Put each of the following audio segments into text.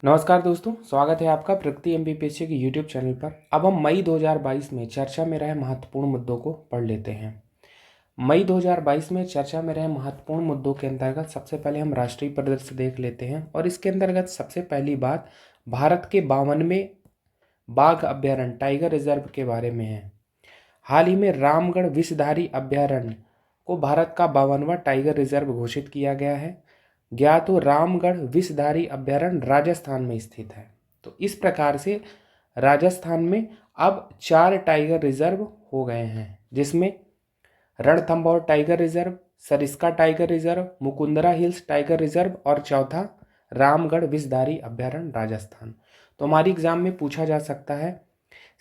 नमस्कार दोस्तों, स्वागत है आपका प्रगति एमपीपीएससी के यूट्यूब चैनल पर। अब हम मई 2022 में चर्चा में रहे महत्वपूर्ण मुद्दों को पढ़ लेते हैं। मई 2022 में चर्चा में रहे महत्वपूर्ण मुद्दों के अंतर्गत सबसे पहले हम राष्ट्रीय परिदृश्य देख लेते हैं और इसके अंतर्गत सबसे पहली बात भारत के 52वें बाघ अभ्यारण्य टाइगर रिजर्व के बारे में है। हाल ही में रामगढ़ विषधारी अभ्यारण्य को भारत का 52वां टाइगर रिजर्व घोषित किया गया है। ज्ञात हो, रामगढ़ विषधारी अभ्यारण्य राजस्थान में स्थित है। तो इस प्रकार से राजस्थान में अब 4 टाइगर रिजर्व हो गए हैं, जिसमें Ranthambore tiger reserve, Sariska tiger reserve, Mukundra hills tiger reserve और चौथा रामगढ़ विषधारी अभ्यारण्य राजस्थान। तो हमारी एग्जाम में पूछा जा सकता है,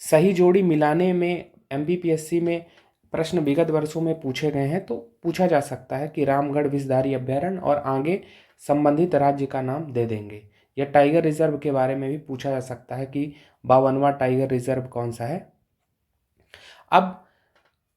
सही जोड़ी मिलाने में एमपीपीएससी में प्रश्न विगत वर्षों में पूछे गए हैं, तो पूछा जा सकता है कि रामगढ़ विषधारी अभ्यारण्य और आगे संबंधित राज्य का नाम दे देंगे। या टाइगर रिजर्व के बारे में भी पूछा जा सकता है कि 52वां टाइगर रिजर्व कौन सा है। अब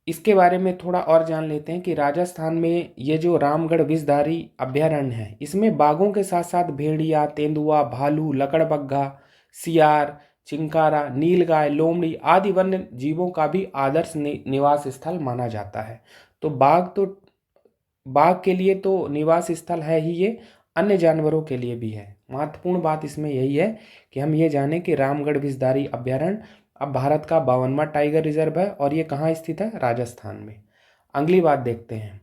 इसके बारे में थोड़ा और जान लेते हैं कि राजस्थान में ये जो रामगढ़ विषधारी अभ्यारण्य है, इसमें बाघों के साथ साथ भेड़िया, तेंदुआ, भालू, लकड़बग्घा, सियार, चिंकारा, नीलगाय, लोमड़ी आदि वन्य जीवों का भी आदर्श निवास स्थल माना जाता है। तो बाघ के लिए तो निवास स्थल है ही, ये अन्य जानवरों के लिए भी है। महत्वपूर्ण बात इसमें यही है कि हम ये जानें कि रामगढ़ विषधारी अभ्यारण्य अब भारत का 52वां टाइगर रिजर्व है और ये कहाँ स्थित है? राजस्थान में। अगली बात देखते हैं।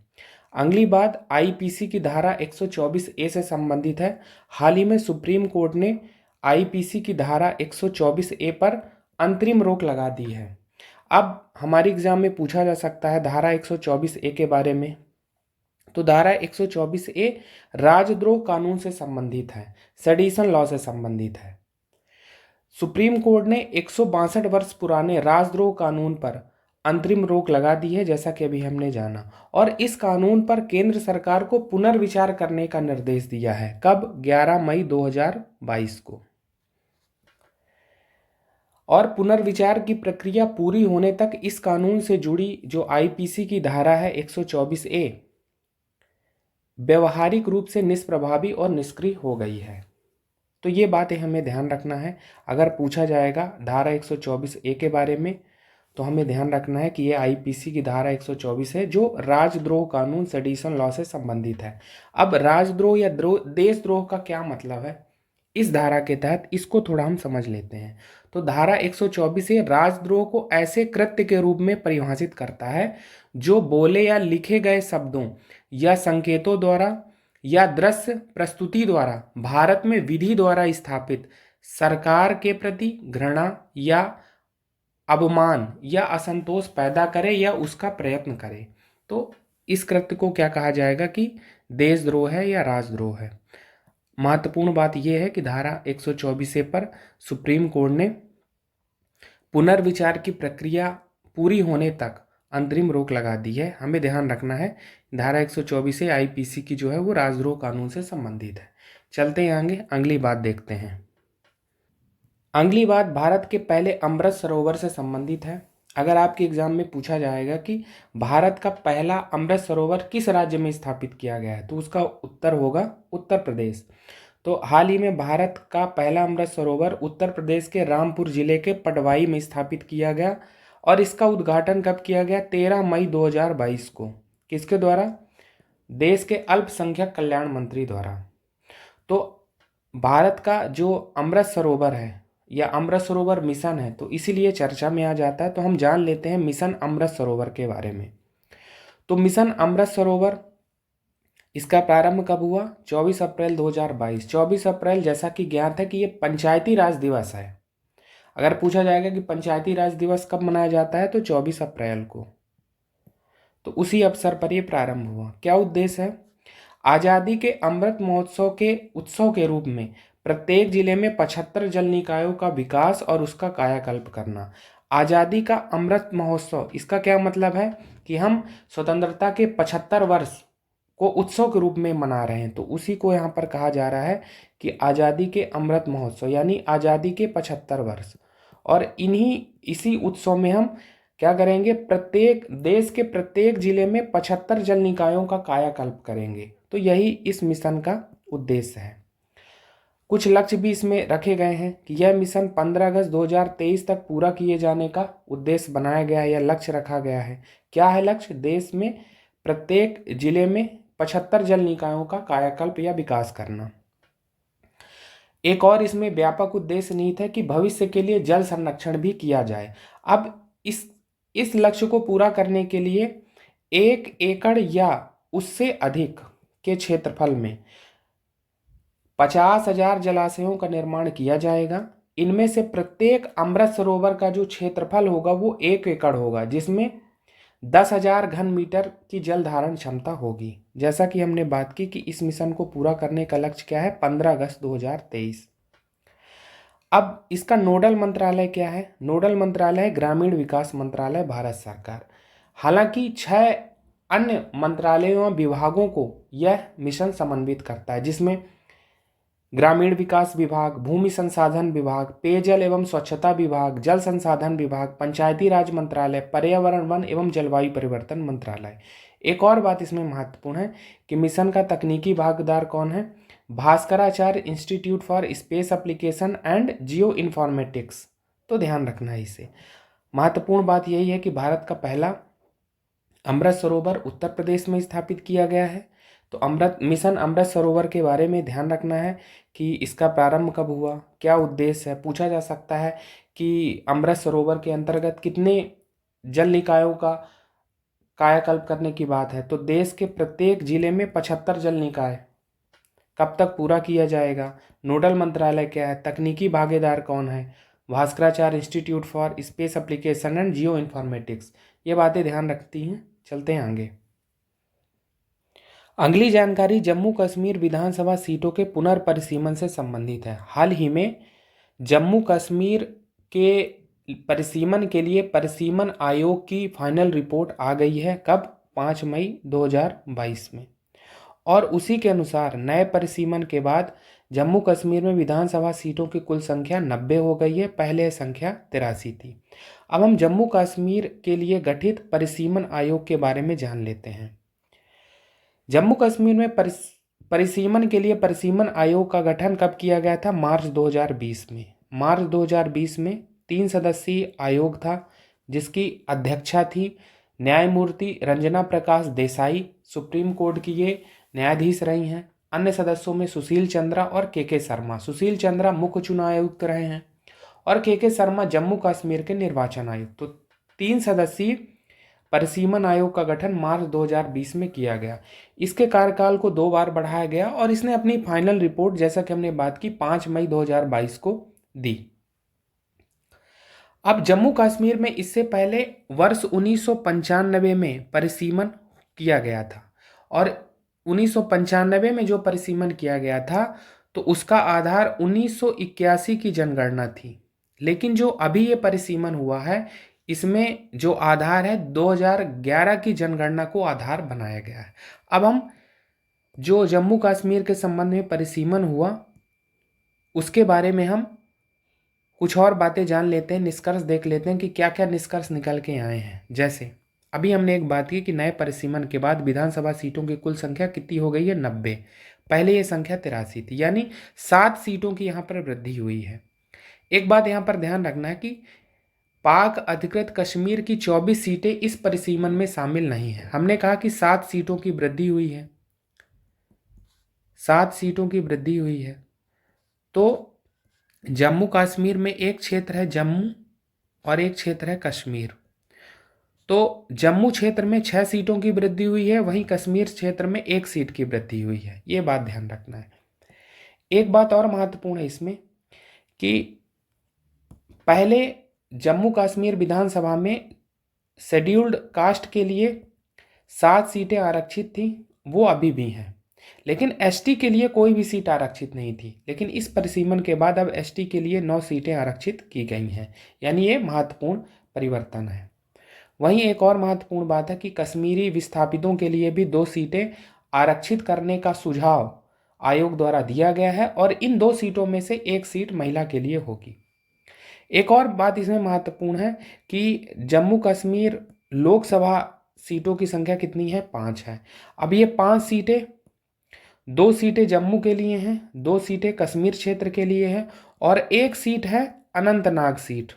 अगली बात आईपीसी की धारा 124A से संबंधित है। हाल ही में सुप्रीम कोर्ट ने आईपीसी की धारा 124A पर अंतरिम रोक लगा दी है। अब हमारी एग्जाम में पूछा जा सकता है धारा 124A के बारे में। तो धारा 124A राजद्रोह कानून से संबंधित है, सेडिशन लॉ से संबंधित है। सुप्रीम कोर्ट ने 162 वर्ष पुराने राजद्रोह कानून पर अंतरिम रोक लगा दी है, जैसा कि अभी हमने जाना, और इस कानून पर केंद्र सरकार को पुनर्विचार करने का निर्देश दिया है। कब? 11 मई 2022 को। और पुनर्विचार की प्रक्रिया पूरी होने तक इस कानून से जुड़ी जो आईपीसी की धारा है 124A व्यवहारिक रूप से निष्प्रभावी और निष्क्रिय हो गई है। तो ये बातें हमें ध्यान रखना है। अगर पूछा जाएगा धारा 124A के बारे में, तो हमें ध्यान रखना है कि ये आईपीसी की धारा 124 है जो राजद्रोह कानून सेडिशन लॉ से संबंधित है। अब राजद्रोह या देशद्रोह का क्या मतलब है इस धारा के तहत, इसको थोड़ा हम समझ लेते हैं। तो धारा 124 राजद्रोह को ऐसे कृत्य के रूप में परिभाषित करता है जो बोले या लिखे गए शब्दों या संकेतों द्वारा या दृश्य प्रस्तुति द्वारा भारत में विधि द्वारा स्थापित सरकार के प्रति घृणा या अवमान या असंतोष पैदा करे या उसका प्रयत्न करे। तो इस कृत्य को क्या कहा जाएगा कि देशद्रोह है या राजद्रोह है। महत्वपूर्ण बात यह है कि धारा 124 पर सुप्रीम कोर्ट ने पुनर्विचार की प्रक्रिया पूरी होने तक अंतरिम रोक लगा दी है। हमें ध्यान रखना है धारा 124 आईपीसी की जो है वो राजद्रोह कानून से संबंधित है। चलते हैं आगे, अगली बात देखते हैं। अगली बात भारत के पहले अमृत सरोवर से संबंधित है। अगर आपके एग्जाम में पूछा जाएगा कि भारत का पहला अमृत सरोवर किस राज्य में स्थापित किया गया है, तो उसका उत्तर होगा उत्तर प्रदेश। तो हाल ही में भारत का पहला अमृत सरोवर उत्तर प्रदेश के रामपुर जिले के पटवाई में स्थापित किया गया और इसका उद्घाटन कब किया गया? 13 मई 2022 को। किसके द्वारा? देश के अल्पसंख्यक कल्याण मंत्री द्वारा। तो भारत का जो अमृत सरोवर है या अमृत सरोवर मिशन है, तो इसीलिए चर्चा में आ जाता है। तो हम जान लेते हैं मिशन अमृत सरोवर के बारे में। तो मिशन अमृत सरोवर इसका प्रारंभ कब हुआ? 24 अप्रैल 2022। 24 अप्रैल जैसा कि ज्ञात है कि ये पंचायती राज दिवस है। अगर पूछा जाएगा कि पंचायती राज दिवस कब मनाया जाता है, तो 24 अप्रैल को। तो उसी अवसर पर यह प्रारंभ हुआ। क्या उद्देश्य है? आज़ादी के अमृत महोत्सव के उत्सव के रूप में प्रत्येक जिले में 75 जल निकायों का विकास और उसका कायाकल्प करना। आज़ादी का अमृत महोत्सव, इसका क्या मतलब है कि हम स्वतंत्रता के 75 वर्ष को उत्सव के रूप में मना रहे हैं। तो उसी को यहाँ पर कहा जा रहा है कि आज़ादी के अमृत महोत्सव, यानी आज़ादी के 75 वर्ष। और इसी उत्सव में हम क्या करेंगे? प्रत्येक देश के प्रत्येक जिले में 75 जल निकायों का कायाकल्प करेंगे। तो यही इस मिशन का उद्देश्य है। कुछ लक्ष्य भी इसमें रखे गए हैं कि यह मिशन 15 अगस्त 2023 तक पूरा किए जाने का उद्देश्य बनाया गया है या लक्ष्य रखा गया है। क्या है लक्ष्य? देश में प्रत्येक जिले में 75 जल निकायों का कायाकल्प या विकास करना। एक और इसमें व्यापक उद्देश्य निहित है कि भविष्य के लिए जल संरक्षण भी किया जाए। अब इस लक्ष्य को पूरा करने के लिए 1 एकड़ या उससे अधिक के क्षेत्रफल में 50,000 जलाशयों का निर्माण किया जाएगा। इनमें से प्रत्येक अमृत सरोवर का जो क्षेत्रफल होगा वो 1 एकड़ होगा, जिसमें 10,000 घन मीटर की जल धारण क्षमता होगी। जैसा कि हमने बात की कि इस मिशन को पूरा करने का लक्ष्य क्या है? 15 अगस्त 2023। अब इसका नोडल मंत्रालय क्या है? नोडल मंत्रालय ग्रामीण विकास मंत्रालय, भारत सरकार। हालांकि 6 अन्य मंत्रालयों और विभागों को यह मिशन समन्वित करता है, जिसमें ग्रामीण विकास विभाग, भूमि संसाधन विभाग, पेयजल एवं स्वच्छता विभाग, जल संसाधन विभाग, पंचायती राज मंत्रालय, पर्यावरण वन एवं जलवायु परिवर्तन मंत्रालय। एक और बात इसमें महत्वपूर्ण है कि मिशन का तकनीकी भागीदार कौन है? Bhaskaracharya institute for space application and geo informatics. तो ध्यान रखना है इसे। महत्वपूर्ण बात यही है कि भारत का पहला अमृत सरोवर उत्तर प्रदेश में स्थापित किया गया है। तो मिशन अमृत सरोवर के बारे में ध्यान रखना है कि इसका प्रारंभ कब हुआ, क्या उद्देश्य है। पूछा जा सकता है कि अमृत सरोवर के अंतर्गत कितने जल निकायों का कायाकल्प करने की बात है। तो देश के प्रत्येक जिले में 75 जल निकाय। कब तक पूरा किया जाएगा? नोडल मंत्रालय क्या है? तकनीकी भागीदार कौन है? Bhaskaracharya institute for space application and geo informatics. ये बातें ध्यान रखती हैं। चलते हैं आगे। अगली जानकारी जम्मू कश्मीर विधानसभा सीटों के पुनर्परिसीमन से संबंधित है। हाल ही में जम्मू कश्मीर के परिसीमन के लिए परिसीमन आयोग की फाइनल रिपोर्ट आ गई है। कब? 5 मई 2022 में। और उसी के अनुसार नए परिसीमन के बाद जम्मू कश्मीर में विधानसभा सीटों की कुल संख्या 90 हो गई है। पहले संख्या 83 थी। अब हम जम्मू कश्मीर के लिए गठित परिसीमन आयोग के बारे में जान लेते हैं। जम्मू कश्मीर में परिसीमन के लिए परिसीमन आयोग का गठन कब किया गया था? मार्च 2020 में। मार्च 2020 में 3 सदस्यीय आयोग था, जिसकी अध्यक्षा थी न्यायमूर्ति रंजना प्रकाश देसाई। सुप्रीम कोर्ट की ये न्यायाधीश रही हैं। अन्य सदस्यों में सुशील चंद्रा और के शर्मा। सुशील चंद्रा मुख्य चुनाव आयुक्त रहे हैं और के शर्मा जम्मू कश्मीर के निर्वाचन आयुक्त। तो 3 सदस्यीय परिसीमन आयोग का गठन मार्च 2020 में किया गया। इसके कार्यकाल को 2 बार बढ़ाया गया और इसने अपनी फाइनल रिपोर्ट, जैसा कि हमने बात की, 5 मई 2022 को दी। अब जम्मू कश्मीर में इससे पहले वर्ष 1995 में परिसीमन किया गया था और 1995 में जो परिसीमन किया गया था तो उसका आधार 1981 की जनगणना थी। लेकिन जो अभी ये परिसीमन हुआ है इसमें जो आधार है 2011 की जनगणना को आधार बनाया गया है। अब हम जो जम्मू कश्मीर के संबंध में परिसीमन हुआ उसके बारे में हम कुछ और बातें जान लेते हैं, निष्कर्ष देख लेते हैं कि क्या क्या निष्कर्ष निकल के आए हैं। जैसे अभी हमने एक बात की कि नए परिसीमन के बाद विधानसभा सीटों की कुल संख्या कितनी हो गई है? 90। पहले ये संख्या 83 थी, यानी 7 सीटों की यहाँ पर वृद्धि हुई है। एक बात यहाँ पर ध्यान रखना है कि पाक अधिकृत कश्मीर की 24 सीटें इस परिसीमन में शामिल नहीं है। हमने कहा कि 7 सीटों की वृद्धि हुई है, 7 सीटों की वृद्धि हुई है। तो जम्मू कश्मीर में एक क्षेत्र है जम्मू और एक क्षेत्र है कश्मीर। तो जम्मू क्षेत्र में 6 सीटों की वृद्धि हुई है, वहीं कश्मीर क्षेत्र में 1 सीट की वृद्धि हुई है। ये बात ध्यान रखना है। एक बात और महत्वपूर्ण है इसमें कि पहले जम्मू कश्मीर विधानसभा में शेड्यूल्ड कास्ट के लिए 7 सीटें आरक्षित थी, वो अभी भी हैं। लेकिन एसटी के लिए कोई भी सीट आरक्षित नहीं थी। लेकिन इस परिसीमन के बाद अब एसटी के लिए 9 सीटें आरक्षित की गई हैं, यानी ये महत्वपूर्ण परिवर्तन है। वहीं एक और महत्वपूर्ण बात है कि कश्मीरी विस्थापितों के लिए भी 2 सीटें आरक्षित करने का सुझाव आयोग द्वारा दिया गया है और इन 2 सीटों में से 1 सीट महिला के लिए होगी। एक और बात इसमें महत्वपूर्ण है कि जम्मू कश्मीर लोकसभा सीटों की संख्या कितनी है? 5 है। अब ये 5 सीटें 2 सीटें जम्मू के लिए हैं, 2 सीटें कश्मीर क्षेत्र के लिए है और 1 सीट है अनंतनाग सीट।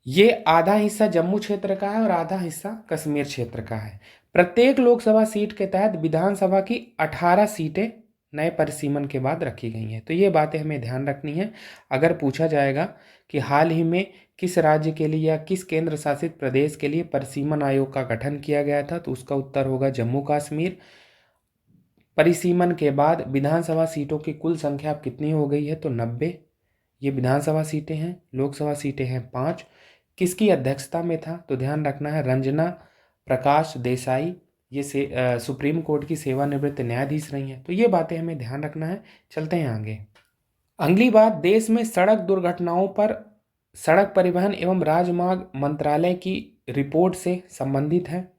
ये आधा हिस्सा जम्मू क्षेत्र का है और आधा हिस्सा कश्मीर क्षेत्र का है। प्रत्येक लोकसभा सीट के तहत विधानसभा की 18 सीटें नए परिसीमन के बाद रखी गई हैं। तो ये बातें हमें ध्यान रखनी है। अगर पूछा जाएगा कि हाल ही में किस राज्य के लिए या किस केंद्र शासित प्रदेश के लिए परिसीमन आयोग का गठन किया गया था, तो उसका उत्तर होगा जम्मू कश्मीर। परिसीमन के बाद विधानसभा सीटों की कुल संख्या अब कितनी हो गई है, तो 90। ये विधानसभा सीटें हैं। लोकसभा सीटें हैं 5। किसकी अध्यक्षता में था, तो ध्यान रखना है रंजना प्रकाश देसाई, ये सुप्रीम कोर्ट की सेवानिवृत्त न्यायाधीश रही हैं। तो ये बातें हमें ध्यान रखना है। चलते हैं आगे। अगली बात देश में सड़क दुर्घटनाओं पर सड़क परिवहन एवं राजमार्ग मंत्रालय की रिपोर्ट से संबंधित है।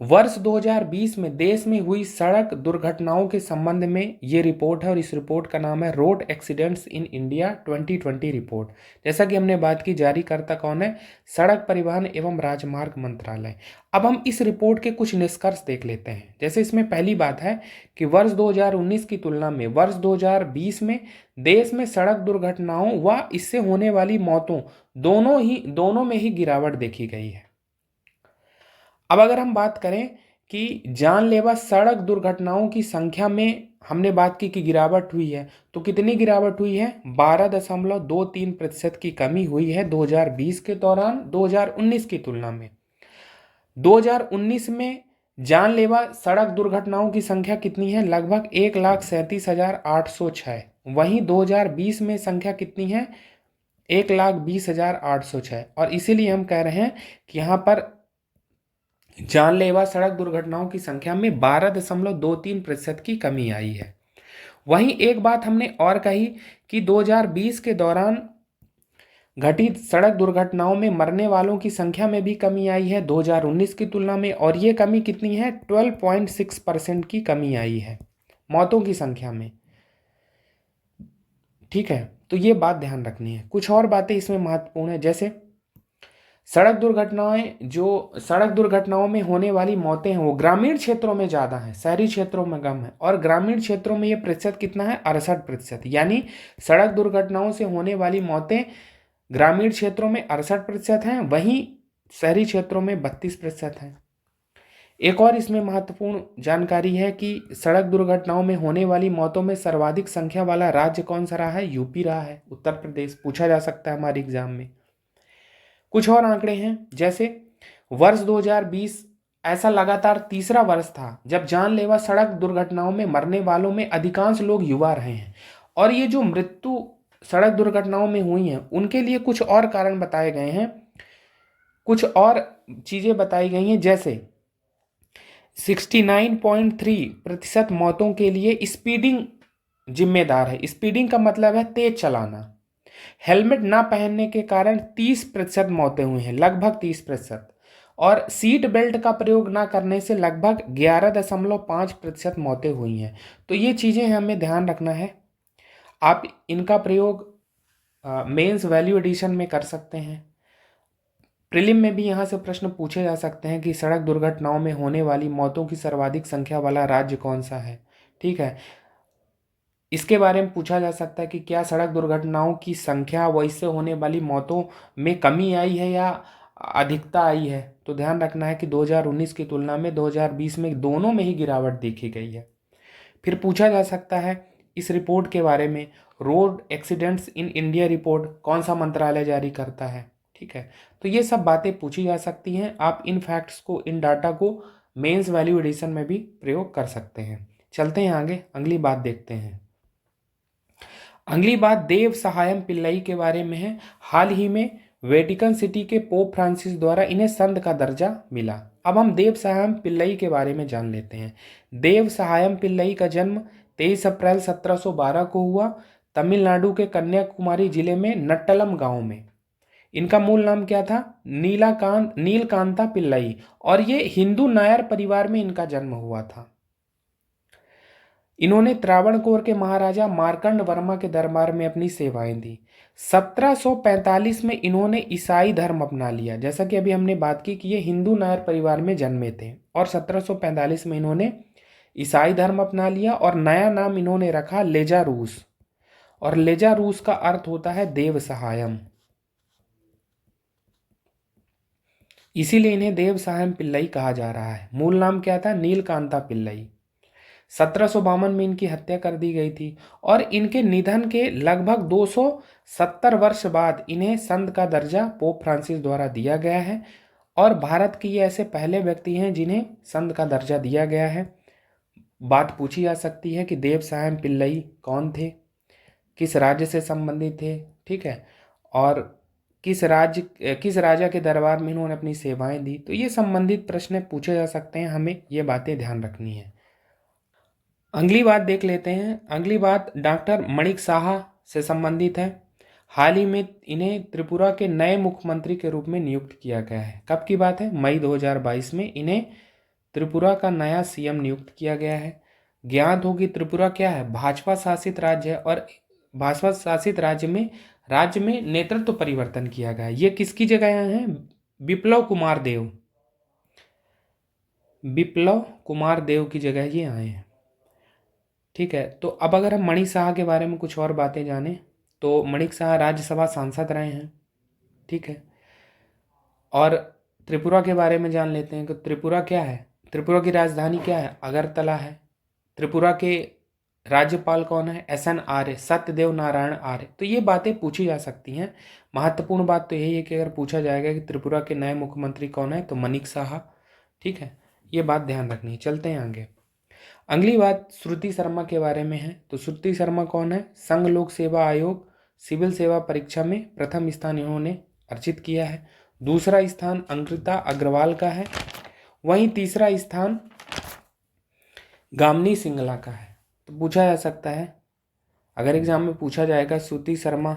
वर्ष 2020 में देश में हुई सड़क दुर्घटनाओं के संबंध में ये रिपोर्ट है और इस रिपोर्ट का नाम है road accidents in India 2020 report. जैसा कि हमने बात की, जारीकर्ता कौन है, सड़क परिवहन एवं राजमार्ग मंत्रालय। अब हम इस रिपोर्ट के कुछ निष्कर्ष देख लेते हैं। जैसे इसमें पहली बात है कि वर्ष 2019 की तुलना में वर्ष 2020 में देश में सड़क दुर्घटनाओं व इससे होने वाली मौतों दोनों में ही गिरावट देखी गई है। अब अगर हम बात करें कि जानलेवा सड़क दुर्घटनाओं की संख्या में हमने बात की कि गिरावट हुई है, तो कितनी गिरावट हुई है, 12.23% की कमी हुई है 2020 के दौरान 2019 की तुलना में। 2019 में जानलेवा सड़क दुर्घटनाओं की संख्या कितनी है, लगभग 1,37,806। वहीं 2020 में संख्या कितनी है, 1,20,806। और इसीलिए हम कह रहे हैं कि यहाँ पर जानलेवा सड़क दुर्घटनाओं की संख्या में 12.23% की कमी आई है। वहीं एक बात हमने और कही कि 2020 के दौरान घटित सड़क दुर्घटनाओं में मरने वालों की संख्या में भी कमी आई है 2019 की तुलना में, और ये कमी कितनी है, 12.6% की कमी आई है मौतों की संख्या में। ठीक है, तो ये बात ध्यान रखनी है। कुछ और बातें इसमें महत्वपूर्ण है, जैसे सड़क दुर्घटनाओं में होने वाली मौतें हैं वो ग्रामीण क्षेत्रों में ज़्यादा हैं, शहरी क्षेत्रों में कम है। और ग्रामीण क्षेत्रों में ये प्रतिशत कितना है, 68%। यानी सड़क दुर्घटनाओं से होने वाली मौतें ग्रामीण क्षेत्रों में 68% हैं, वहीं शहरी क्षेत्रों में 32% हैं। एक और इसमें महत्वपूर्ण जानकारी है कि सड़क दुर्घटनाओं में होने वाली मौतों में सर्वाधिक संख्या वाला राज्य कौन सा रहा है, यूपी रहा है, उत्तर प्रदेश। पूछा जा सकता है हमारे एग्जाम में। कुछ और आंकड़े हैं, जैसे वर्ष 2020 ऐसा लगातार तीसरा वर्ष था जब जानलेवा सड़क दुर्घटनाओं में मरने वालों में अधिकांश लोग युवा रहे हैं। और ये जो मृत्यु सड़क दुर्घटनाओं में हुई हैं उनके लिए कुछ और कारण बताए गए हैं, कुछ और चीज़ें बताई गई हैं, जैसे 69.3% मौतों के लिए स्पीडिंग जिम्मेदार है। स्पीडिंग का मतलब है तेज चलाना। हेलमेट ना पहनने के कारण 30% मौतें हुई हैं, लगभग 30%। और सीट बेल्ट का प्रयोग ना करने से लगभग 11.5% मौतें हुई हैं। तो ये चीज़ें हमें ध्यान रखना है। आप इनका प्रयोग मेंस वैल्यू एडिशन में कर सकते हैं। प्रीलिम में भी यहाँ से प्रश्न पूछे जा सकते हैं कि सड़क दुर्घटनाओं में होने वाली मौतों की सर्वाधिक संख्या वाला राज्य कौन सा है। ठीक है, इसके बारे में पूछा जा सकता है कि क्या सड़क दुर्घटनाओं की संख्या व इससे होने वाली मौतों में कमी आई है या अधिकता आई है। तो ध्यान रखना है कि 2019 की तुलना में 2020 में दोनों में ही गिरावट देखी गई है। फिर पूछा जा सकता है इस रिपोर्ट के बारे में, road accidents in India report कौन सा मंत्रालय जारी करता है। ठीक है, तो ये सब बातें पूछी जा सकती हैं। आप इन फैक्ट्स को, इन डाटा को मेंस वैल्यू एडिशन में भी प्रयोग कर सकते हैं। चलते हैं आगे, अगली बात देखते हैं। अगली बात देव सहायम पिल्लई के बारे में है। हाल ही में वेटिकन सिटी के पोप फ्रांसिस द्वारा इन्हें संत का दर्जा मिला। अब हम देव सहायम पिल्लई के बारे में जान लेते हैं। देव सहायम पिल्लई का जन्म 23 अप्रैल 1712 को हुआ, तमिलनाडु के कन्याकुमारी जिले में नट्टलम गांव में। इनका मूल नाम क्या था, नीलकांता पिल्लई, और ये हिंदू नायर परिवार में इनका जन्म हुआ था। इन्होंने त्रावणकोर के महाराजा मार्कंड वर्मा के दरबार में अपनी सेवाएं दी। 1745 में इन्होंने ईसाई धर्म अपना लिया। जैसा कि अभी हमने बात की कि ये हिंदू नायर परिवार में जन्मे थे, और 1745 में इन्होंने ईसाई धर्म अपना लिया और नया नाम इन्होंने रखा लेजा रूस, और लेजा रूस का अर्थ होता है देव सहायम, इसीलिए इन्हें देव सहायम पिल्लई कहा जा रहा है। मूल नाम क्या था? नीलकांता पिल्लई। 1752 में इनकी हत्या कर दी गई थी और इनके निधन के लगभग 270 वर्ष बाद इन्हें संत का दर्जा पोप फ्रांसिस द्वारा दिया गया है, और भारत के ये ऐसे पहले व्यक्ति हैं जिन्हें संत का दर्जा दिया गया है। बात पूछी जा सकती है कि देव सहायम पिल्लई कौन थे, किस राज्य से संबंधित थे, ठीक है, और किस राजा के दरबार में इन्होंने अपनी सेवाएं दी। तो ये संबंधित प्रश्न पूछे जा सकते हैं, हमें ये बातें ध्यान रखनी है। अगली बात देख लेते हैं। अगली बात डॉक्टर मणिक साहा से संबंधित है। हाल ही में इन्हें त्रिपुरा के नए मुख्यमंत्री के रूप में नियुक्त किया गया है। कब की बात है? मई 2022 में इन्हें त्रिपुरा का नया सीएम नियुक्त किया गया है। ज्ञात होगी त्रिपुरा क्या है? भाजपा शासित राज्य है, और भाजपा शासित राज्य में नेतृत्व परिवर्तन किया गया है। ये किसकी जगह आए हैं? विप्लव कुमार देव की जगह ये आए हैं, ठीक है। तो अब अगर हम मणि साहा के बारे में कुछ और बातें जानें तो मणिक साहा राज्यसभा सांसद रहे हैं, ठीक है। और त्रिपुरा के बारे में जान लेते हैं कि त्रिपुरा क्या है। त्रिपुरा की राजधानी क्या है? अगरतला है। त्रिपुरा के राज्यपाल कौन है? SN आर्य, सत्यदेव नारायण आर्य। तो ये बातें पूछी जा सकती हैं। महत्वपूर्ण बात तो यही है कि अगर पूछा जाएगा कि त्रिपुरा के नए मुख्यमंत्री कौन है, तो मणिक साहा, ठीक है। ये बात ध्यान रखनी है। चलते हैं आगे। अगली बात श्रुति शर्मा के बारे में है। तो श्रुति शर्मा कौन है? संघ लोक सेवा आयोग सिविल सेवा परीक्षा में प्रथम स्थान इन्होंने अर्जित किया है। दूसरा स्थान अंकिता अग्रवाल का है, वहीं तीसरा स्थान गामिनी सिंगला का है। तो पूछा जा सकता है, अगर एग्जाम में पूछा जाएगा श्रुति शर्मा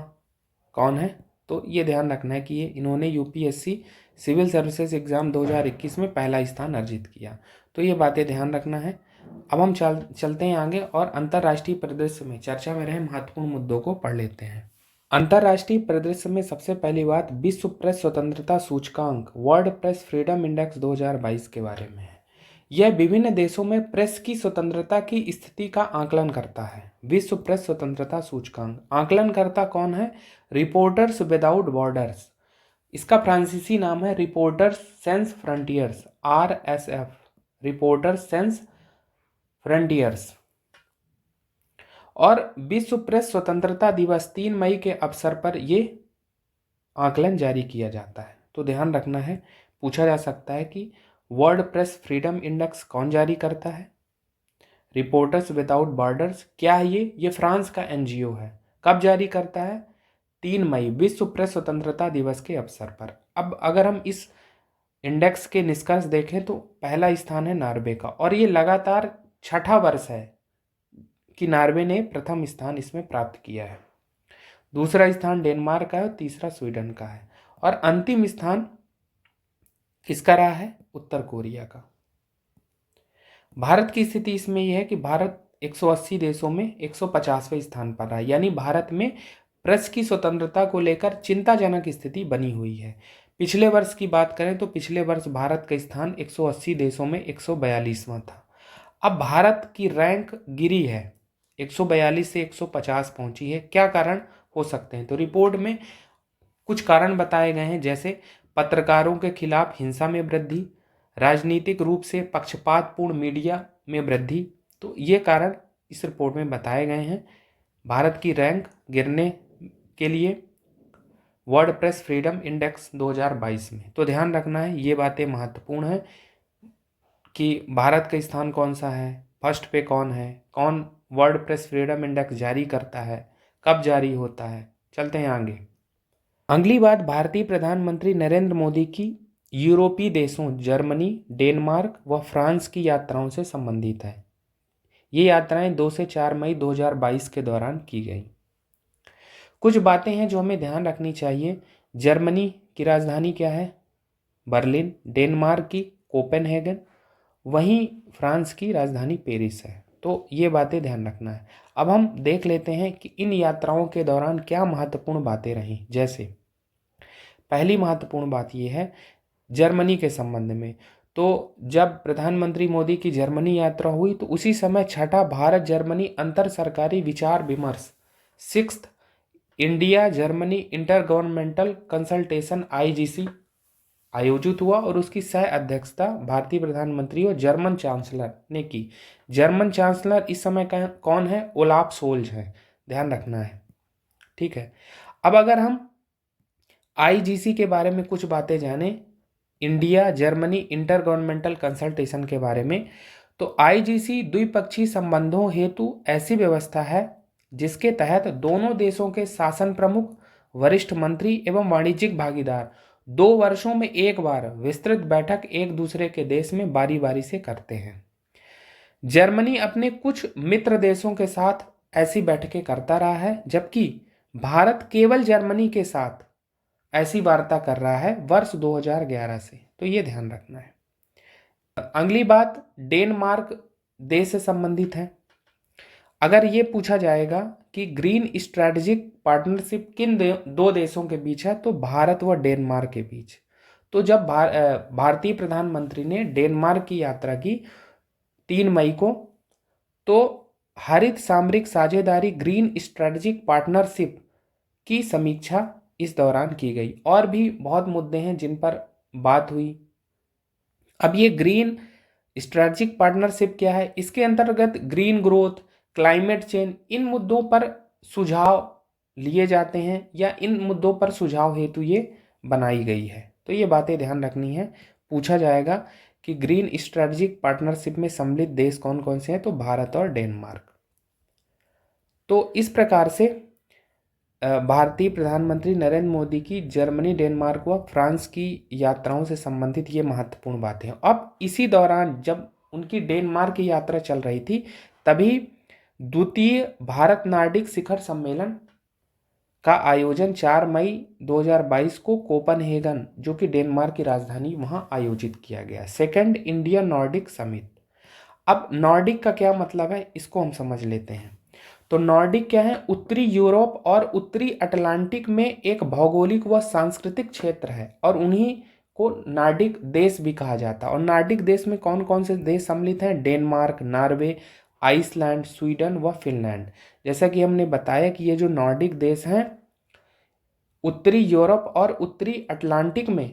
कौन है, तो ये ध्यान रखना है कि ये इन्होंने UPSC सिविल सर्विसेज एग्जाम 2021 में पहला स्थान अर्जित किया। तो ये बातें ध्यान रखना है। अब हम चलते हैं आगे और अंतर्राष्ट्रीय परिदृश्य में चर्चा में रहे महत्वपूर्ण मुद्दों को पढ़ लेते हैं। अंतर्राष्ट्रीय परिदृश्य में सबसे पहली बात विश्व प्रेस स्वतंत्रता सूचकांक वर्ल्ड प्रेस फ्रीडम इंडेक्स 2022 के बारे में है। यह विभिन्न देशों में प्रेस की स्वतंत्रता की स्थिति का आकलन करता है। विश्व प्रेस स्वतंत्रता सूचकांक आकलनकर्ता कौन है? Reporters without borders. इसका फ्रांसीसी नाम है reporters sense frontiers, RSF, reporters sense frontiers. और विश्व प्रेस स्वतंत्रता दिवस 3 मई के अवसर पर यह आकलन जारी किया जाता है। तो ध्यान रखना है, पूछा जा सकता है कि वर्ल्ड प्रेस फ्रीडम इंडेक्स कौन जारी करता है? Reporters without borders. क्या है ये फ्रांस का NGO है। कब जारी करता है? 3 मई, विश्व प्रेस स्वतंत्रता दिवस के अवसर पर। अब अगर हम इस इंडेक्स के निष्कर्ष देखें तो पहला स्थान है नॉर्वे का, और ये लगातार छठा वर्ष है कि नॉर्वे ने प्रथम स्थान इसमें प्राप्त किया है। दूसरा स्थान डेनमार्क का है, और तीसरा स्वीडन का है, और अंतिम स्थान किसका रहा है? उत्तर कोरिया का। भारत की स्थिति इसमें यह है कि भारत 180 देशों में 150वें स्थान पर रहा, यानी भारत में प्रेस की स्वतंत्रता को लेकर चिंताजनक स्थिति बनी हुई है। पिछले वर्ष की बात करें तो पिछले वर्ष भारत का स्थान 180 देशों में 142वां था। अब भारत की रैंक गिरी है, 142 से 150 पहुंची है। क्या कारण हो सकते हैं? तो रिपोर्ट में कुछ कारण बताए गए हैं, जैसे पत्रकारों के खिलाफ हिंसा में वृद्धि, राजनीतिक रूप से पक्षपातपूर्ण मीडिया में वृद्धि। तो ये कारण इस रिपोर्ट में बताए गए हैं भारत की रैंक गिरने के लिए वर्ल्ड प्रेस फ्रीडम इंडेक्स 2022 में। तो ध्यान रखना है, ये बातें महत्वपूर्ण है कि भारत का स्थान कौन सा है, फर्स्ट पे कौन है, कौन वर्ल्ड प्रेस फ्रीडम इंडेक्स जारी करता है, कब जारी होता है। चलते हैं आगे। अगली बात भारतीय प्रधानमंत्री नरेंद्र मोदी की यूरोपीय देशों जर्मनी, डेनमार्क व फ्रांस की यात्राओं से संबंधित है। ये यात्राएं 2 से 4 मई 2022 के दौरान की गई। कुछ बातें हैं जो हमें ध्यान रखनी चाहिए। जर्मनी की राजधानी क्या है? बर्लिन। डेनमार्क की कोपेनहेगन। वहीं फ्रांस की राजधानी पेरिस है। तो ये बातें ध्यान रखना है। अब हम देख लेते हैं कि इन यात्राओं के दौरान क्या महत्वपूर्ण बातें रहीं। जैसे पहली महत्वपूर्ण बात यह है जर्मनी के संबंध में, तो जब प्रधानमंत्री मोदी की जर्मनी यात्रा हुई तो उसी समय छठा भारत जर्मनी अंतर सरकारी विचार विमर्श, sixth India Germany inter governmental consultation IGC आयोजित हुआ और उसकी सह अध्यक्षता भारतीय प्रधानमंत्री और जर्मन चांसलर ने की। जर्मन चांसलर इस समय कौन है? ओलाफ सोल्ज है, ध्यान रखना है, ठीक है। अब अगर हम IGC के बारे में कुछ बातें जाने, India Germany inter governmental consultation के बारे में, तो IGC द्विपक्षीय संबंधों हेतु ऐसी व्यवस्था है जिसके तहत दोनों देशों के शासन प्रमुख, वरिष्ठ मंत्री एवं वाणिज्यिक भागीदार 2 वर्षों में एक बार विस्तृत बैठक एक दूसरे के देश में बारी बारी से करते हैं। जर्मनी अपने कुछ मित्र देशों के साथ ऐसी बैठकें करता रहा है, जबकि भारत केवल जर्मनी के साथ ऐसी वार्ता कर रहा है वर्ष 2011 से, तो ये ध्यान रखना है। अगली बात डेनमार्क देश से संबंधित है। अगर ये पूछा जाएगा कि ग्रीन स्ट्रेटेजिक पार्टनरशिप किन दो देशों के बीच है, तो भारत व डेनमार्क के बीच। तो जब भारतीय प्रधानमंत्री ने डेनमार्क की यात्रा की 3 मई को, तो हरित सामरिक साझेदारी ग्रीन स्ट्रेटेजिक पार्टनरशिप की समीक्षा इस दौरान की गई। और भी बहुत मुद्दे हैं जिन पर बात हुई। अब ये ग्रीन स्ट्रेटेजिक पार्टनरशिप क्या है? इसके अंतर्गत ग्रीन ग्रोथ, क्लाइमेट चेंज, इन मुद्दों पर सुझाव लिए जाते हैं या इन मुद्दों पर सुझाव हेतु ये बनाई गई है। तो ये बातें ध्यान रखनी है। पूछा जाएगा कि ग्रीन स्ट्रेटेजिक पार्टनरशिप में सम्मिलित देश कौन कौन से हैं, तो भारत और डेनमार्क। तो इस प्रकार से भारतीय प्रधानमंत्री नरेंद्र मोदी की जर्मनी, डेनमार्क व फ्रांस की यात्राओं से संबंधित ये महत्वपूर्ण बातें हैं। अब इसी दौरान जब उनकी डेनमार्क की यात्रा चल रही थी, तभी द्वितीय भारत नार्डिक शिखर सम्मेलन का आयोजन 4 मई 2022 को कोपनहेगन, जो कि डेनमार्क की राजधानी, वहां आयोजित किया गया। Second India Nordic summit. अब नॉर्डिक का क्या मतलब है, इसको हम समझ लेते हैं। तो नॉर्डिक क्या है? उत्तरी यूरोप और उत्तरी अटलांटिक में एक भौगोलिक व सांस्कृतिक क्षेत्र है और उन्हीं को नार्डिक देश भी कहा जाता है। और नार्डिक देश में कौन कौन से देश सम्मिलित हैं? डेनमार्क, नॉर्वे, आइसलैंड, स्वीडन व फिनलैंड। जैसा कि हमने बताया कि ये जो नॉर्डिक देश हैं उत्तरी यूरोप और उत्तरी अटलांटिक में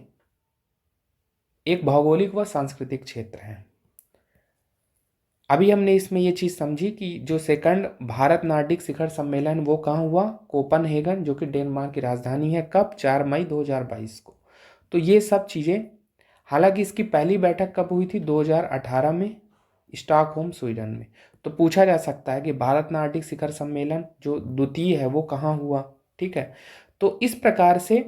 एक भौगोलिक व सांस्कृतिक क्षेत्र है। अभी हमने इसमें ये चीज़ समझी कि जो सेकंड भारत नार्डिक शिखर सम्मेलन वो कहाँ हुआ? कोपनहेगन, जो कि डेनमार्क की राजधानी है। कब? 4 मई 2022 को। तो ये सब चीज़ें, हालांकि इसकी पहली बैठक कब हुई थी? 2018 में, स्टॉकहोम, स्वीडन में। तो पूछा जा सकता है कि भारत नार्डिक शिखर सम्मेलन जो द्वितीय है वो कहाँ हुआ, ठीक है। तो इस प्रकार से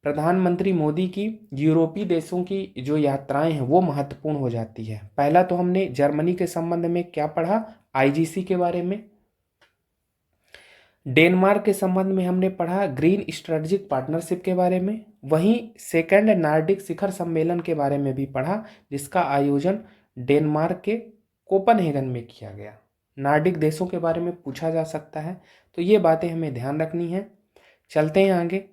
प्रधानमंत्री मोदी की यूरोपीय देशों की जो यात्राएं हैं वो महत्वपूर्ण हो जाती है। पहला तो हमने जर्मनी के संबंध में क्या पढ़ा? IGC के बारे में। डेनमार्क के संबंध में हमने पढ़ा ग्रीन स्ट्रेटेजिक पार्टनरशिप के बारे में। वहीं सेकंड नार्डिक शिखर सम्मेलन के बारे में भी पढ़ा, जिसका आयोजन डेनमार्क के कोपनहेगन में किया गया। नार्डिक देशों के बारे में पूछा जा सकता है, तो ये बातें हमें ध्यान रखनी है। चलते हैं आगे।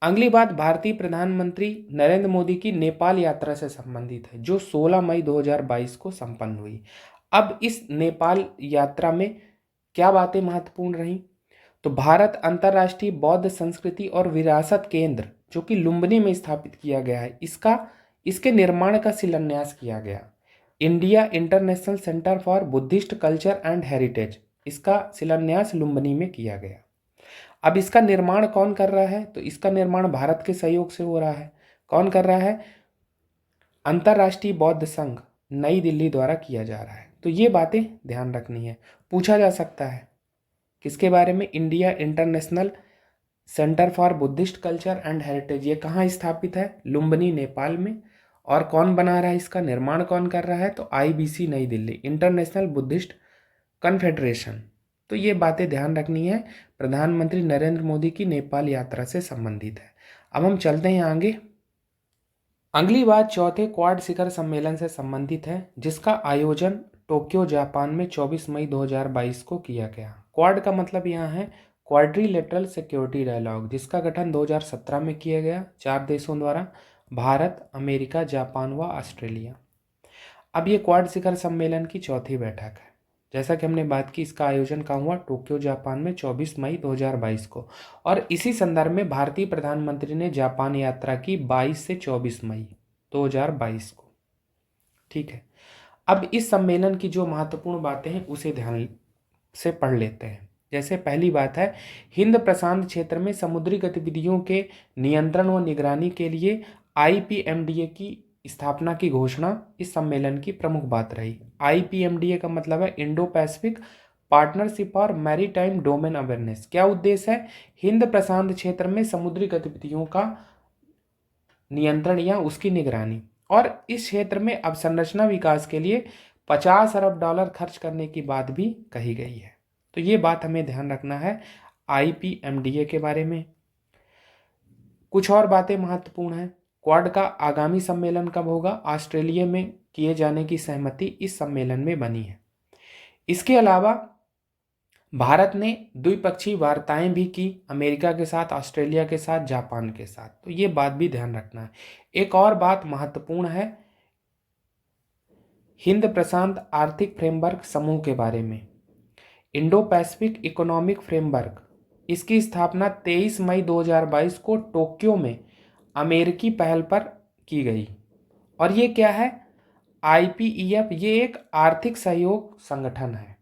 अगली बात भारतीय प्रधानमंत्री नरेंद्र मोदी की नेपाल यात्रा से संबंधित है, जो 16 मई 2022 को संपन्न हुई। अब इस नेपाल यात्रा में क्या बातें महत्वपूर्ण रहीं? तो भारत अंतर्राष्ट्रीय बौद्ध संस्कृति और विरासत केंद्र, जो कि लुम्बिनी में स्थापित किया गया है, इसके निर्माण का शिलान्यास किया गया। India international centre for Buddhist culture and heritage, इसका शिलान्यास लुम्बिनी में किया गया। अब इसका निर्माण कौन कर रहा है? तो इसका निर्माण भारत के सहयोग से हो रहा है। कौन कर रहा है? अंतर्राष्ट्रीय बौद्ध संघ नई दिल्ली द्वारा किया जा रहा है। तो ये बातें ध्यान रखनी है। पूछा जा सकता है किसके बारे में? India international centre for Buddhist culture and heritage, ये कहाँ स्थापित है? लुम्बिनी, नेपाल में। और कौन बना रहा है इसका निर्माण, कौन कर रहा है? तो IBC नई दिल्ली, इंटरनेशनल बुद्धिस्ट कन्फेडरेशन। तो ये बातें ध्यान रखनी है, प्रधानमंत्री नरेंद्र मोदी की नेपाल यात्रा से संबंधित है। अब हम चलते हैं आगे। अगली बात चौथे क्वाड शिखर सम्मेलन से संबंधित है, जिसका आयोजन टोक्यो, जापान में 24 मई 2022 को किया गया। क्वाड का मतलब यहाँ है क्वाड्रिलेटरल सिक्योरिटी डायलॉग, जिसका गठन 2017 में किया गया 4 देशों द्वारा, भारत, अमेरिका, जापान व ऑस्ट्रेलिया। अब ये क्वाड शिखर सम्मेलन की चौथी बैठक है। जैसा कि हमने बात की, इसका आयोजन कहाँ हुआ? टोक्यो जापान में 24 मई 2022 को। और इसी संदर्भ में भारतीय प्रधानमंत्री ने जापान यात्रा की 22 से 24 मई 2022 को। ठीक है, अब इस सम्मेलन की जो महत्वपूर्ण बातें हैं उसे ध्यान से पढ़ लेते हैं। जैसे पहली बात है, हिंद प्रशांत क्षेत्र में समुद्री गतिविधियों के नियंत्रण व निगरानी के लिए आईपीएमडीए की स्थापना की घोषणा इस सम्मेलन की प्रमुख बात रही। आईपीएमडीए का मतलब है Indo Pacific partnership for maritime domain awareness. क्या उद्देश्य है? हिंद प्रशांत क्षेत्र में समुद्री गतिविधियों का नियंत्रण या उसकी निगरानी, और इस क्षेत्र में अवसंरचना विकास के लिए 50 अरब डॉलर खर्च करने की बात भी कही गई है। तो ये बात हमें ध्यान रखना है आईपीएमडीए के बारे में। कुछ और बातें महत्वपूर्ण हैं। क्वाड का आगामी सम्मेलन कब होगा? ऑस्ट्रेलिया में किए जाने की सहमति इस सम्मेलन में बनी है। इसके अलावा भारत ने द्विपक्षीय वार्ताएं भी की, अमेरिका के साथ, ऑस्ट्रेलिया के साथ, जापान के साथ। तो ये बात भी ध्यान रखना है। एक और बात महत्वपूर्ण है हिंद प्रशांत आर्थिक फ्रेमवर्क समूह के बारे में। इंडो पैसिफिक इकोनॉमिक फ्रेमवर्क, इसकी स्थापना 23 मई 2022 को टोक्यो में अमेरिकी पहल पर की गई। और ये क्या है? आईपीईएफ ये एक आर्थिक सहयोग संगठन है।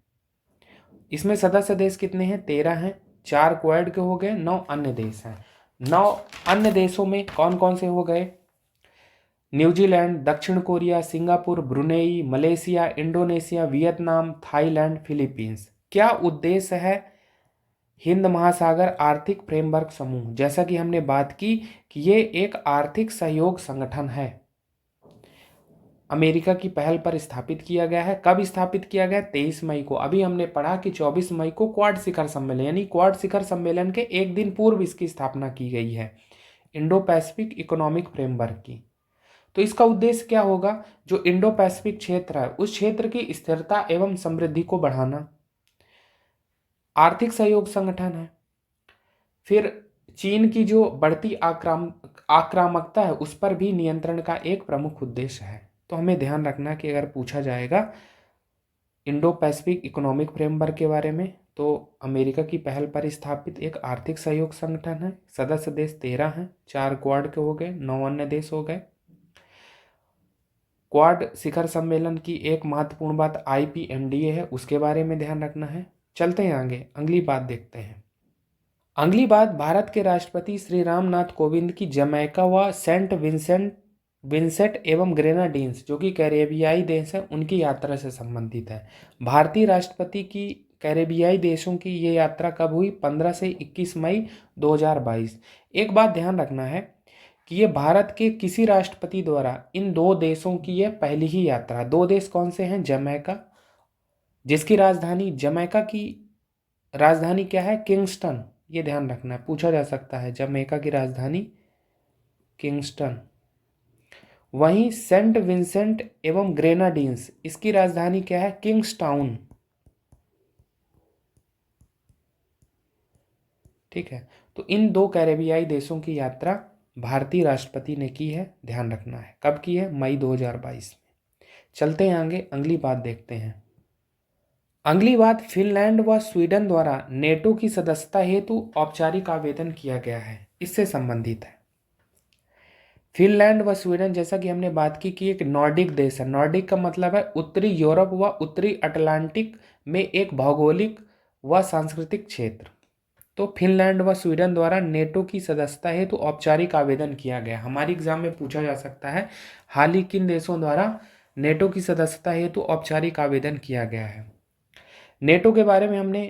इसमें सदस्य देश कितने हैं? 13 हैं। 4 क्वाड के हो गए, 9 अन्य देश हैं। 9 अन्य देशों में कौन कौन से हो गए? न्यूजीलैंड, दक्षिण Korea, Singapore, Brunei, Malaysia, Indonesia, Vietnam, Thailand, Philippines. क्या उद्देश्य है हिंद महासागर आर्थिक फ्रेमवर्क समूह? जैसा कि हमने बात की कि ये एक आर्थिक सहयोग संगठन है, अमेरिका की पहल पर स्थापित किया गया है। कब स्थापित किया गया? 23 मई को। अभी हमने पढ़ा कि 24 मई को क्वाड शिखर सम्मेलन, यानी क्वाड शिखर सम्मेलन के एक दिन पूर्व इसकी स्थापना की गई है, इंडो पैसिफिक इकोनॉमिक फ्रेमवर्क की। तो इसका उद्देश्य क्या होगा? जो इंडो पैसिफिक क्षेत्र है उस क्षेत्र की स्थिरता एवं समृद्धि को बढ़ाना। आर्थिक सहयोग संगठन है। फिर चीन की जो बढ़ती आक्रामकता है उस पर भी नियंत्रण का एक प्रमुख उद्देश्य है। तो हमें ध्यान रखना कि अगर पूछा जाएगा इंडो पैसिफिक इकोनॉमिक फ्रेमवर्क के बारे में, तो अमेरिका की पहल पर स्थापित एक आर्थिक सहयोग संगठन है। सदस्य देश 13 हैं। 4 क्वाड के हो गए, 9 अन्य देश हो गए। क्वाड शिखर सम्मेलन की एक महत्वपूर्ण बात आईपीएमडीए है, उसके बारे में ध्यान रखना है। चलते हैं आगे, अगली बात देखते हैं। अगली बात, भारत के राष्ट्रपति श्री रामनाथ कोविंद की जमैका व सेंट विंसेंट एवं ग्रेनाडीन्स, जो कि कैरेबियाई देश हैं, उनकी यात्रा से संबंधित है। भारतीय राष्ट्रपति की कैरेबियाई देशों की ये यात्रा कब हुई? 15 से 21 मई 2022। एक बात ध्यान रखना है कि ये भारत के किसी राष्ट्रपति द्वारा इन 2 देशों की यह पहली ही यात्रा। 2 देश कौन से हैं? जमैका, जिसकी राजधानी, जमैका की राजधानी क्या है? किंगस्टन। ये ध्यान रखना है, पूछा जा सकता है। जमैका की राजधानी किंगस्टन। वहीं सेंट विंसेंट एवं ग्रेनाडीन्स, इसकी राजधानी क्या है? किंग्सटाउन। ठीक है, तो इन 2 कैरेबियाई देशों की यात्रा भारतीय राष्ट्रपति ने की है, ध्यान रखना है। कब की है? मई 2022 में। चलते हैं आगे, अगली बात देखते हैं। अगली बात, फिनलैंड व स्वीडन द्वारा नेटो की सदस्यता हेतु औपचारिक आवेदन किया गया है, इससे संबंधित है। फिनलैंड व स्वीडन, जैसा कि हमने बात की कि एक नॉर्डिक देश है। नॉर्डिक का मतलब है उत्तरी यूरोप व उत्तरी अटलांटिक में एक भौगोलिक व सांस्कृतिक क्षेत्र। तो फिनलैंड व स्वीडन द्वारा नेटो की सदस्यता हेतु औपचारिक आवेदन किया गया। हमारे एग्जाम में पूछा जा सकता है हाल ही किन देशों द्वारा नेटो की सदस्यता हेतु औपचारिक आवेदन किया गया है। नेटो के बारे में हमने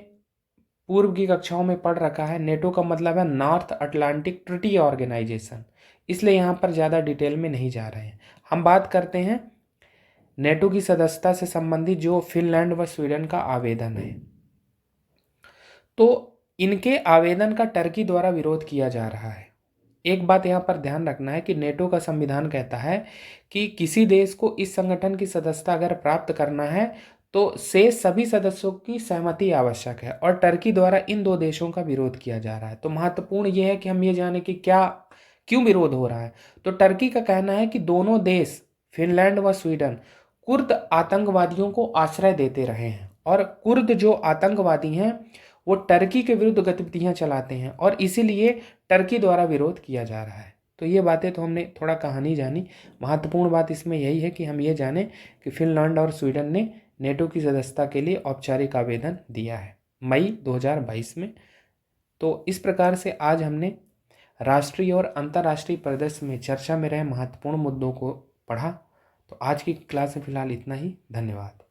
पूर्व की कक्षाओं में पढ़ रखा है। नेटो का मतलब है नॉर्थ अटलांटिक ट्रीटी ऑर्गेनाइजेशन, इसलिए यहाँ पर ज़्यादा डिटेल में नहीं जा रहे हैं। हम बात करते हैं नेटो की सदस्यता से संबंधित जो फिनलैंड व स्वीडन का आवेदन है। तो इनके आवेदन का टर्की द्वारा विरोध किया जा रहा है। एक बात यहाँ पर ध्यान रखना है कि नेटो का संविधान कहता है कि किसी देश को इस संगठन की सदस्यता अगर प्राप्त करना है तो शेष सभी सदस्यों की सहमति आवश्यक है, और टर्की द्वारा इन 2 देशों का विरोध किया जा रहा है। तो महत्वपूर्ण यह है कि हम ये जाने कि क्यों विरोध हो रहा है। तो टर्की का कहना है कि दोनों देश फिनलैंड व स्वीडन कुर्द आतंकवादियों को आश्रय देते रहे हैं और कुर्द जो आतंकवादी हैं वो टर्की के विरुद्ध गतिविधियां चलाते हैं और इसीलिए टर्की द्वारा विरोध किया जा रहा है। तो ये बातें तो हमने थोड़ा कहानी जानी। महत्वपूर्ण बात इसमें यही है कि हम ये जानें कि फिनलैंड और स्वीडन ने नेटो की सदस्यता के लिए औपचारिक आवेदन दिया है मई 2022 में। तो इस प्रकार से आज हमने राष्ट्रीय और अंतर्राष्ट्रीय परिदृश्य में चर्चा में रहे महत्वपूर्ण मुद्दों को पढ़ा। तो आज की क्लास में फिलहाल इतना ही। धन्यवाद।